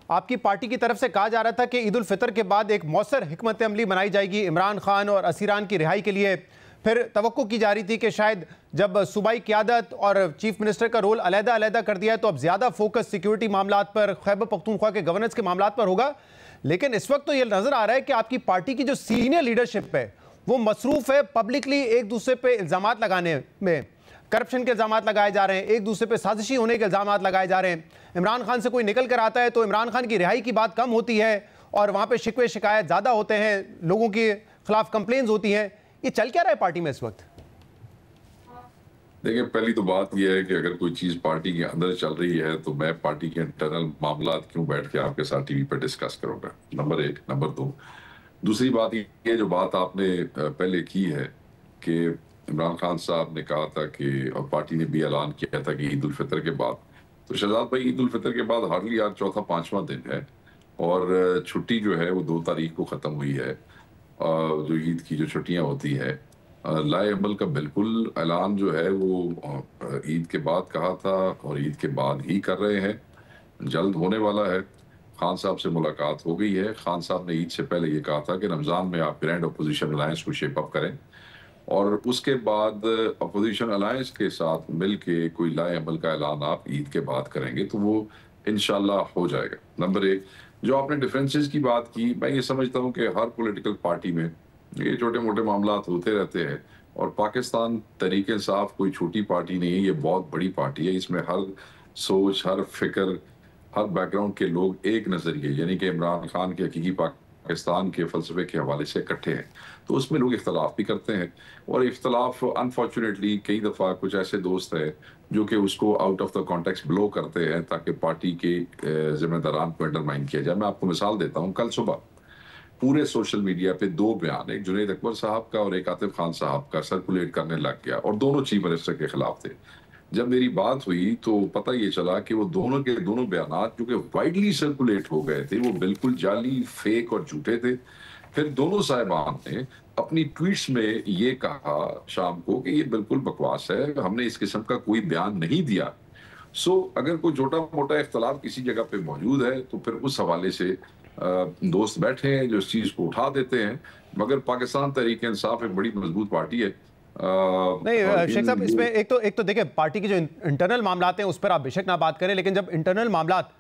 आपकी पार्टी की तरफ से कहा जा रहा था कि ईद उल फितर के बाद एक मौसर हिकमत अमली बनाई जाएगी इमरान खान और असीरान की रिहाई के लिए। फिर तवक्को की जा रही थी कि शायद जब सूबाई क़यादत और चीफ मिनिस्टर का रोल अलहदा अलहदा कर दिया है तो अब ज़्यादा फोकस सिक्योरिटी मामलात पर, खैबर पख्तूनख्वा के गवर्नेंस के मामलात पर होगा। लेकिन इस वक्त तो ये नज़र आ रहा है कि आपकी पार्टी की जो सीनियर लीडरशिप है वो मसरूफ़ है पब्लिकली एक दूसरे पर इल्ज़ामात लगाने में। करप्शन के इल्ज़ाम लगाए जा रहे हैं, एक दूसरे पे साजिशी होने के इल्ज़ाम लगाए जा रहे हैं। इमरान खान से कोई निकल कर आता है तो इमरान खान की रिहाई की बात कम होती है और वहाँ पे शिकवे शिकायत ज़्यादा होते हैं, लोगों के खिलाफ कंप्लेंट्स होती हैं। ये चल क्या रहा है पार्टी में इस वक्त? देखिए, पहली तो बात यह है कि अगर कोई चीज़ पार्टी के अंदर चल रही है तो मैं पार्टी के इंटरनल मामलात क्यों बैठ के आपके साथ टीवी पर डिस्कस करूँगा, नंबर एक। नंबर दो, दूसरी बात ये जो बात आपने पहले की है कि इमरान खान साहब ने कहा था कि, और पार्टी ने भी ऐलान किया था कि ईद उल फितर के बाद, तो शहजाद भाई ईद उल फितर के बाद हार्डली आज चौथा पांचवां दिन है और छुट्टी जो है वो 2 तारीख को ख़त्म हुई है। जो ईद की जो छुट्टियां होती है, लाए अमल का बिल्कुल ऐलान जो है वो ईद के बाद कहा था और ईद के बाद ही कर रहे हैं, जल्द होने वाला है। खान साहब से मुलाकात हो गई है। खान साहब ने ईद से पहले ये कहा था कि रमज़ान में आप ग्रैंड अपोजिशन अलायंस को शेप अप करें और उसके बाद अपोजिशन अलायंस के साथ मिलके कोई लाए अमल का ऐलान आप ईद के बाद करेंगे तो वो इंशाल्लाह हो जाएगा। नंबर एक, जो आपने डिफरेंसेस की बात की, मैं ये समझता हूँ कि हर पॉलिटिकल पार्टी में ये छोटे मोटे मामलात होते रहते हैं और पाकिस्तान तहरीक इंसाफ कोई छोटी पार्टी नहीं है, ये बहुत बड़ी पार्टी है। इसमें हर सोच, हर फिक्र, हर बैकग्राउंड के लोग एक नजरिए यानी कि इमरान खान के हकीकी पाकिस्तान के फलसफे के हवाले से इकट्ठे हैं। तो उसमें लोग इख्तलाफ भी करते हैं और इख्तलाफ अनफॉर्चुनेटली कई दफ़ा कुछ ऐसे दोस्त हैं जो कि उसको out of the context blow करते हैं ताकि पार्टी के जिम्मेदारान को अंडरमाइन किया जाए। मैं आपको मिसाल देता हूँ, कल सुबह पूरे सोशल मीडिया पे 2 बयान, एक जुनैद अकबर साहब का और एक आतिफ खान साहब का सर्कुलेट करने लग गया और दोनों चीफ मिनिस्टर के खिलाफ थे। जब मेरी बात हुई तो पता ये चला कि वो दोनों के दोनों बयानात जो कि वाइडली सर्कुलेट हो गए थे वो बिल्कुल जाली, फेक और झूठे थे। फिर दोनों साहिबान ने अपनी ट्वीट्स में ये कहा शाम को कि ये बिल्कुल बकवास है, हमने इस किस्म का कोई बयान नहीं दिया। अगर कोई छोटा मोटा इख्तलाफ किसी जगह पे मौजूद है तो फिर उस हवाले से दोस्त बैठे हैं जो इस चीज को उठा देते हैं, मगर पाकिस्तान तहरीक इंसाफ एक बड़ी मजबूत पार्टी है। नहीं शेख साहब, इसमें एक तो देखिए पार्टी के जो इंटरनल मामलात हैं उस पर आप बेशक ना बात करें, लेकिन जब इंटरनल मामलात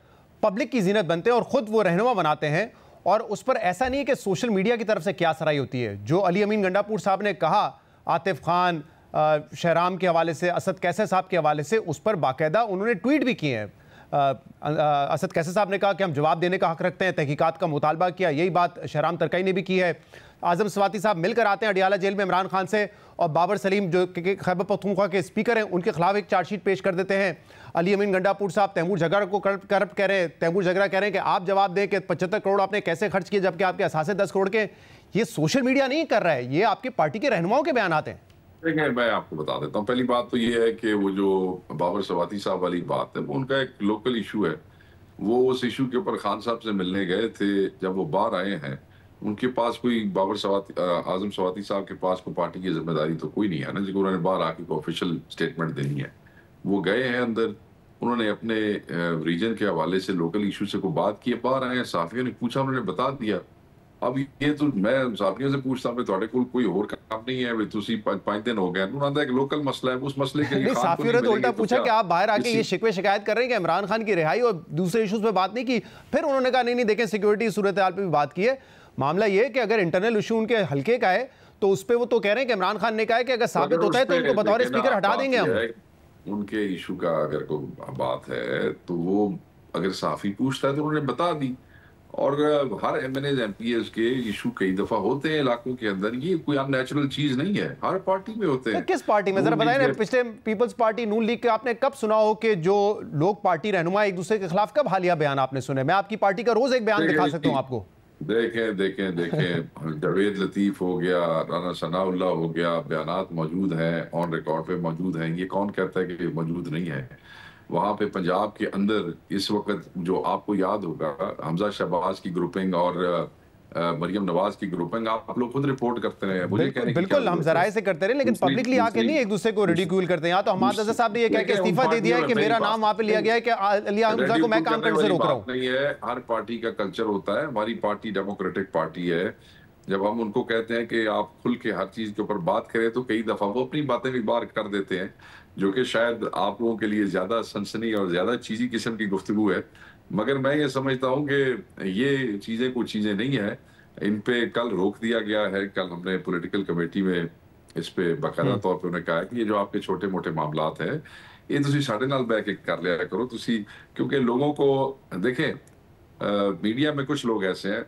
पब्लिक की जीनत बनते हैं और खुद वो रहनुमा बनाते हैं और उस पर ऐसा नहीं है कि सोशल मीडिया की तरफ से क्या सराही होती है। जो अली अमीन गंडापुर साहब ने कहा आतिफ खान, शहराम के हवाले से, असद कैसर साहब के हवाले से, उस पर बाकायदा उन्होंने ट्वीट भी किए हैं। असद कैसर साहब ने कहा कि हम जवाब देने का हक रखते हैं, तहकीकात का मुतालबा किया। यही बात शहराम तरकई ने भी की है। आजम स्वाति साहब मिलकर आते हैं अडियाला जेल में इमरान खान से और बाबर सलीम जो खैबर पख्तूनख्वा के स्पीकर हैं उनके खिलाफ एक चार्जशीट पेश कर देते हैं। अली अमीन गंडापुर साहब तैमूर झगड़ा को करप्ट कह रहे हैं। तैमूर झगड़ा कह रहे हैं कि आप जवाब दें कि 75 करोड़ आपने कैसे खर्च किए जबकि आपके असासे 10 करोड़ के। ये सोशल मीडिया नहीं कर रहा है, ये आपकी पार्टी के रहनुमाओं के बयानात हैं। देखिए, मैं आपको बता देता हूँ। पहली बात तो ये है कि वो जो बाबर सवाती साहब वाली बात है वो उनका एक लोकल इशू है। वो उस इशू के ऊपर खान साहब से मिलने गए थे। जब वो बाहर आए हैं उनके पास कोई आजम सवाती साहब के पास कोई पार्टी की जिम्मेदारी तो कोई नहीं है ना, जिसको उन्होंने बाहर आके कोई ऑफिशियल स्टेटमेंट देनी है। वो गए हैं अंदर, उन्होंने अपने रीजन के हवाले से लोकल इशू से कोई बात की, बाहर आए, साफियों ने पूछा, उन्होंने बता दिया। अब ये तो मैं साफियों से पूछता हूँ ਤੁਹਾਡੇ ਕੋਲ कोई और काम नहीं है, तुसी 5 दिन हो गए, उन्होंने एक लोकल मसला है, उस मसले के लिए साफियों ने तो उल्टा पूछा कि आप बाहर आके ये शिकवे शिकायत कर रहे हैं कि इमरान खान की रिहाई और दूसरे इश्यूज पे बात नहीं की। फिर उन्होंने कहा नहीं देखें सिक्योरिटी सूरत हाल पे भी बात की है। मामला ये है कि अगर इंटरनल इशू उनके हल्के का है तो उस पर वो तो कह रहे हैं कि इमरान खान ने कहा है कि अगर साबित होता है तो उनको बतौर स्पीकर हटा देंगे हम। उनके इशू का अगर कोई बात है तो वो अगर साफी पूछता है तो उन्होंने बता दी। और हर एमएनएज एमपीएस के इशू कई दफा होते हैं इलाकों के अंदर, ये कोई अननेचुरल चीज नहीं है, हर पार्टी में होते हैं। किस पार्टी में जरा बताएं ना, पिछले पीपल्स पार्टी नून लीग के आपने कब सुना हो कि जो लोग पार्टी रहनुमा एक दूसरे के खिलाफ, कब हालिया बयान आपने सुने? मैं आपकी पार्टी का रोज एक बयान दिखा सकता हूँ आपको। देखें जावेद लतीफ हो गया, राना सनाउल्लाह हो गया, बयानात मौजूद हैं, ऑन रिकॉर्ड पे मौजूद हैं। ये कौन कहता है कि मौजूद नहीं है? वहां पे पंजाब के अंदर इस वक्त जो आपको याद होगा हमजा शहबाज की ग्रुपिंग और मरियम नवाज की ग्रुपिंग आप लोग खुद रिपोर्ट करते रहे। मुझे कहने की बिल्कुल हम जराए से करते रहे, लेकिन पब्लिकली आके नहीं एक दूसरे को रिडिक्यूल करते हैं। यहाँ तो हमाद रजा साहब ने ये कह के इस्तीफा दे दिया है कि मेरा नाम वहां पे लिया गया है कि अली हमजा को मैं काम करने से रोक रहा हूँ। नहीं है, हर पार्टी का कल्चर होता है। हमारी पार्टी डेमोक्रेटिक पार्टी है। जब हम उनको कहते हैं कि आप खुल के हर चीज के ऊपर बात करें तो कई दफा वो अपनी बातें भी बाहर कर देते हैं, जो कि शायद आप लोगों के लिए ज्यादा सनसनी और ज्यादा चीजी किस्म की गुफ्तगू है। मगर मैं ये समझता हूँ कि ये चीजें कुछ चीजें नहीं है। इन पे कल रोक दिया गया है। कल हमने पॉलिटिकल कमेटी में इस पे बाकायदा तौर पे उन्होंने कहा है कि ये जो आपके छोटे मोटे मामलात हैं ये तुसी साढ़े नाल बैठ के कर लिया करो तुसी, क्योंकि लोगों को देखें, मीडिया में कुछ लोग ऐसे हैं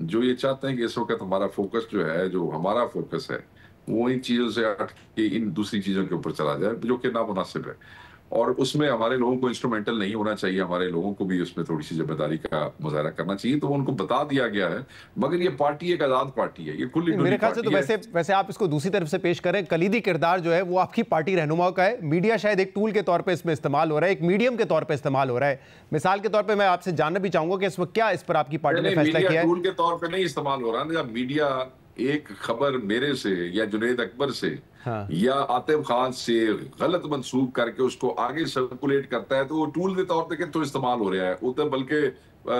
जो ये चाहते हैं कि इस वक्त हमारा फोकस जो है, जो हमारा फोकस है, वो इन चीजों से हट के इन दूसरी चीजों के ऊपर चला जाए, जो कि नामुनासिब है। और उसमें हमारे लोगों को इंस्ट्रूमेंटल नहीं होना चाहिए। हमारे लोगों को भी उसमें थोड़ी सी जिम्मेदारी का मुजाहरा करना चाहिए। तो उनको बता दिया गया है। मगर ये पार्टी एक आजाद पार्टी है, ये खुली मेरे ख्याल से तो वैसे आप इसको दूसरी तरफ से पेश करें, कलीदी किरदार जो है वो आपकी पार्टी रहनुमाओं का है। मीडिया शायद एक टूल के तौर पे इसमें इस्तेमाल हो रहा है, एक मीडियम के तौर पे इस्तेमाल हो रहा है। मिसाल के तौर पे मैं आपसे जानना भी चाहूंगा कि इस वक्त क्या इस पर आपकी पार्टी ने फैसला किया है? टूल के तौर पे नहीं इस्तेमाल हो रहा है। जब मीडिया एक खबर मेरे से या जुनैद अकबर से या आतिफ खान से गलत मंसूब करके उसको आगे सर्कुलेट करता है तो वो टूल के तौर पे तो इस्तेमाल हो रहा है, वो तो बल्कि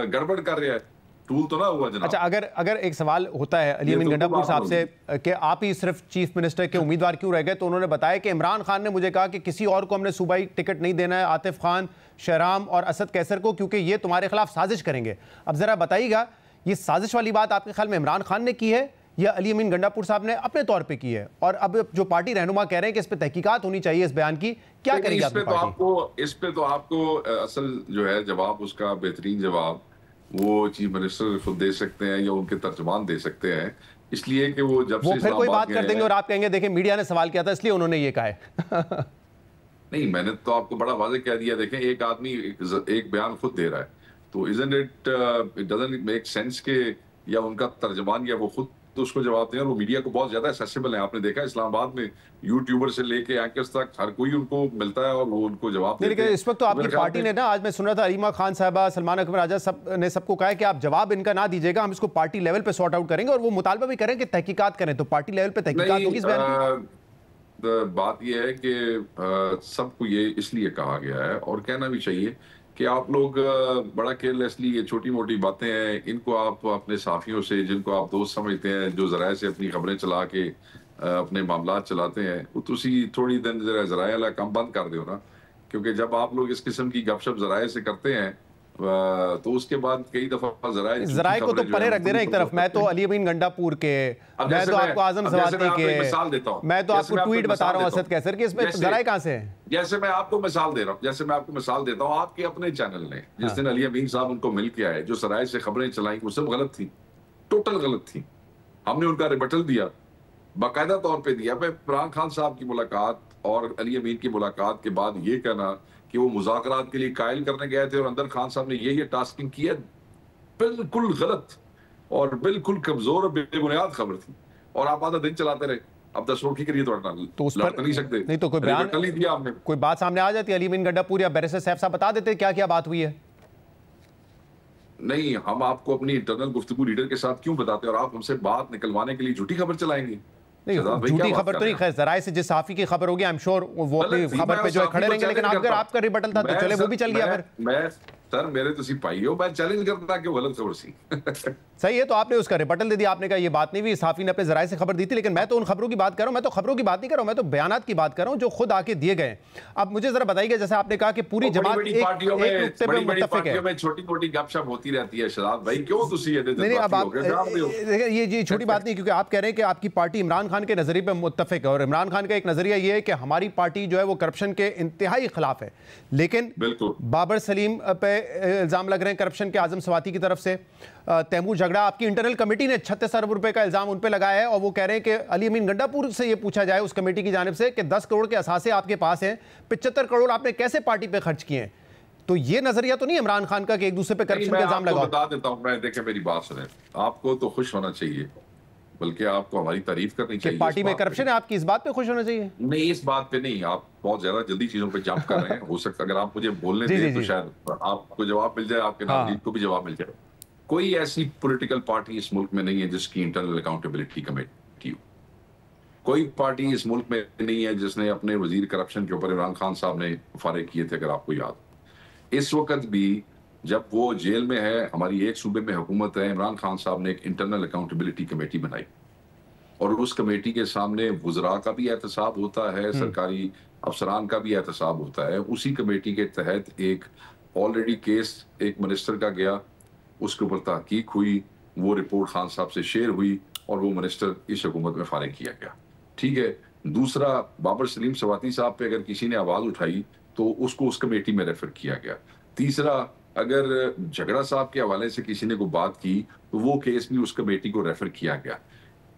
गड़बड़ कर रहा है। टूल तो ना हुआ जनाब। अच्छा, अगर एक सवाल होता है अली अमीन गंडापुर साहब से कि आप ही सिर्फ चीफ मिनिस्टर के उम्मीदवार क्यों रह गए, तो उन्होंने बताया कि इमरान खान ने मुझे कहा कि किसी और को हमने सूबाई टिकट नहीं देना है, आतिफ खान, शहराम और असद कैसर को, क्योंकि ये तुम्हारे खिलाफ साजिश करेंगे। अब जरा बताइएगा, ये साजिश वाली बात आपके ख्याल में इमरान खान ने की है या अली अमीन गंडापुर साहब ने अपने तौर पे की है? और अब जो पार्टी रहनुमा कह रहे हैं कि इस पे तहकीकात होनी चाहिए इस बयान की, क्या करेगी आपकी पार्टी? इस पे तो आपको असल जो है जवाब, उसका बेहतरीन जवाब वो चीफ मिनिस्टर खुद दे सकते हैं या उनके तर्जुमान दे सकते हैं। इसलिए कि वो जब से फिर कोई बात कर देंगे और आप कहेंगे देखें मीडिया ने सवाल किया था इसलिए उन्होंने ये कहा है। नहीं, मैंने तो आपको बड़ा वाज़ेह कह दिया। देखें, एक आदमी एक बयान खुद दे रहा है तो इट डजंट मेक सेंस के या उनका तर्जुमान या वो खुद तो उसको जवाब दें। और वो मीडिया को बहुत ज्यादा एक्सेसिबल है। आपने देखा इस्लामाबाद में यूट्यूबर से लेके एंकर्स तक हर कोई उनको मिलता है और वो उनको जवाब देते हैं। लेकिन इस वक्त तो आपकी पार्टी ने ना, आज मैं सुन रहा था अरीमा खान साहबा, सलमान अकबर आजाद ने सबको कहा है कि आप जवाब इनका ना दीजिएगा, हम इसको पार्टी लेवल पे सॉर्ट आउट करेंगे और वो मुतालबा भी करें कि तहकीकात करें। तो पार्टी लेवल पे तहकीकात होगी इस बयान की? बात यह है कि सबको ये इसलिए कहा गया है और कहना भी चाहिए कि आप लोग बड़ा केयरलेसली ये छोटी मोटी बातें हैं, इनको आप अपने साथियों से, जिनको आप दोस्त समझते हैं, जो जराए से अपनी खबरें चला के अपने मामला चलाते हैं, वो तुसी थोड़ी दिन जराए वाला काम बंद कर दो ना। क्योंकि जब आप लोग इस किस्म की गपशप जराए से करते हैं तो उसके बाद कई दफा जराए को तो परे रख देना एक तरफ। मैं तो अली अमीन गंडापुर के, मैं तो आपको आजम सवाती के मिसाल देता हूं, मैं तो आपको ट्वीट बता रहा हूं असद कैसर के, इसमें जराए कहां से है? जैसे मैं आपको मिसाल दे रहा हूं, जैसे मैं आपको मिसाल देता हूं, आपके अपने चैनल ने जिस दिन अली अमीन साहब उनको मिल के आए, जो सराय से खबरें चलाई वो सब गलत थी, टोटल गलत थी। हमने उनका रिबटल दिया, बाकायदा तौर पे दिया। इमरान खान साहब की मुलाकात और अली अमीन की मुलाकात के बाद ये कहना कि वो मुज़ाकरात के लिए कायल करने गए थे और अंदर खान साहब ने ये टास्किंग किया, बिल्कुल गलत और बिल्कुल कमजोर और बेबुनियाद खबर थी। और आप आधा दिन चलाते रहे। अब 10 रोटी के लिए तो उस पर नहीं सकते। नहीं तो कोई बयान नहीं दिया आपने, कोई बात सामने आ जाती, अली अमीन गंडापुर या बैरिस्टर सैफ साहब बता देते क्या क्या बात हुई है? नहीं, हम आपको अपनी इंटरनल गुफ्तगू लीडर के साथ क्यों बताते और आप हमसे बात निकलवाने के लिए झूठी खबर चलाएंगे? नहीं, झूठी खबर तो नहीं, खैर जराए से जिस साफी की खबर होगी आई एम श्योर वो अपनी खबर पे जो है खड़े रहेंगे। लेकिन अगर आपका रिबटल था तो चले वो भी चल गया फिर। मैं सर, मेरे तो सिपाही हो, मैं चैलेंज करता कि वो गलत खबर सी। सही है, तो आपने उसका रिबटल दे दिया, आपने कहा ये बात नहीं हुई, साफी ने अपने जराए से खबर दी थी। लेकिन मैं तो उन खबरों की बात कर रहा हूं, मैं तो खबरों की बात नहीं कर रहा हूं, मैं तो बयानात की बात कर रहा हूं जो खुद आके दिए गए। अब मुझे जरा बताइए, जैसे आपने कहा कि पूरी जमात एक नुक्ते पे मुत्तफिक है, छोटी मोटी गपशप होती रहती है। शहजाद भाई क्यों तुसी नहीं, अब आप ये छोटी बात नहीं, क्योंकि आप कह रहे हैं कि आपकी पार्टी इमरान खान के नजरिए पे मुत्तफिक है और इमरान खान का एक नजरिया ये है कि हमारी पार्टी जो है वो करप्शन के इंतहाई खिलाफ है। लेकिन बाबर सलीम पे इल्जाम लग रहे हैं करप्शन के, आजम सवाती की तरफ से। तैमूर झगड़ा, आपकी इंटरनल कमेटी ने 36 अरब रुपए का इल्जाम उन पे लगाया है और वो कह रहे हैं कि अली अमीन गंडापुर से ये पूछा जाए उस कमेटी की जानिब से कि 10 करोड़ के असासे आपके पास हैं, 75 करोड़ आपने कैसे पार्टी पे खर्च किए हैं? तो ये नजरिया तो नहीं इमरान खान का कि एक दूसरे पे करप्शन का इल्जाम लगाओ। बता देता हूं मैं, देखिए मेरी बात सुने, आपको तो खुश होना चाहिए, बल्कि आपको हमारी तारीफ करनी चाहिए। पार्टी में करप्शन है, आपकी इस बात पे खुश होना चाहिए? नहीं, इस बात पे नहीं, आप बहुत ज्यादा जल्दी चीजों पे जंप कर रहे हैं। हो सकता है अगर आप मुझे बोलने दें तो शायद आपको जवाब मिल जाए, आपके नाज़रीन को भी जवाब मिल जाए। कोई ऐसी पॉलिटिकल पार्टी इस मुल्क में नहीं है जिसकी इंटरनल अकाउंटेबिलिटी कमेटी हो। कोई पार्टी इस मुल्क में नहीं है जिसने अपने वजीर करप्शन के ऊपर इमरान खान साहब ने फारिग किए थे, अगर आपको याद। इस वक्त भी जब वो जेल में है, हमारी एक सूबे में हुकूमत है, इमरान खान साहब ने एक इंटरनल अकाउंटेबिलिटी कमेटी बनाई और उस कमेटी के सामने वुज़रा का भी एहतसाब होता है, सरकारी अफसरान का भी एहतसाब होता है। उसी कमेटी के तहत एक ऑलरेडी केस एक मिनिस्टर का गया, उसके ऊपर तहकीक हुई, वो रिपोर्ट खान साहब से शेयर हुई और वो मिनिस्टर इस हुकूमत में फारिग किया गया। ठीक है। दूसरा, बाबर सलीम सवाती साहब पे अगर किसी ने आवाज उठाई तो उसको उस कमेटी में रेफर किया गया। तीसरा, अगर झगड़ा साहब के हवाले से किसी ने कोई बात की तो वो केस भी उस कमेटी को रेफर किया गया।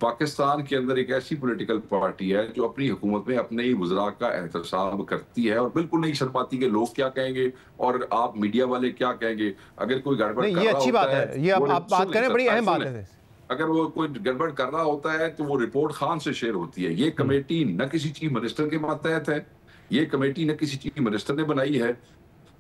पाकिस्तान के अंदर एक ऐसी पॉलिटिकल पार्टी है जो अपनी हुकूमत में अपने ही वज़रा का एहतसाब करती है और बिल्कुल नहीं शर्माती कि लोग क्या कहेंगे और आप मीडिया वाले क्या कहेंगे। अगर कोई गड़बड़ कर ये रहा अच्छी होता बात है, ये आप बात करें, बड़ी अहम बात है। अगर वो कोई गड़बड़ कर रहा होता है तो वो रिपोर्ट खान से शेयर होती है। ये कमेटी न किसी चीफ मिनिस्टर के मातहत है, ये कमेटी न किसी चीफ मिनिस्टर ने बनाई है,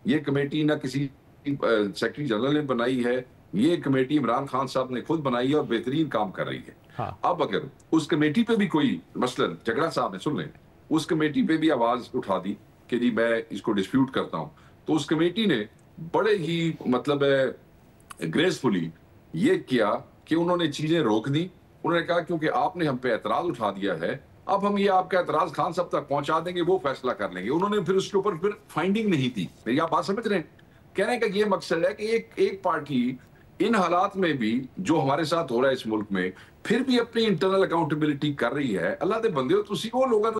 ये कमेटी न किसी सेक्रेटरी जनरल ने बनाई है, ये कमेटी इमरान खान साहब ने खुद बनाई है और बेहतरीन काम कर रही है। हाँ। अब अगर उस कमेटी पे भी कोई, मसलन झगड़ा साहब ने, सुन लें, उस कमेटी पे भी आवाज उठा दी कि जी मैं इसको डिस्प्यूट करता हूं, तो उस कमेटी ने बड़े ही मतलब ग्रेसफुली ये किया कि उन्होंने चीजें रोक दी। उन्होंने कहा क्योंकि आपने हम पे एतराज उठा दिया है, अब हम ये आपका एतराज खान साहब तक पहुंचा देंगे, वो फैसला कर लेंगे। उन्होंने फिर उसके ऊपर फिर फाइंडिंग नहीं दी। मेरी आप बात समझ रहे हैं? कहने का ये मकसद है कि एक पार्टी इन हालात में भी जो हमारे साथ हो रहा है इस मुल्क में, फिर भी अपनी इंटरनल अकाउंटेबिलिटी कर रही है। अल्लाह दे बंदे हो, तुसी वो लोगों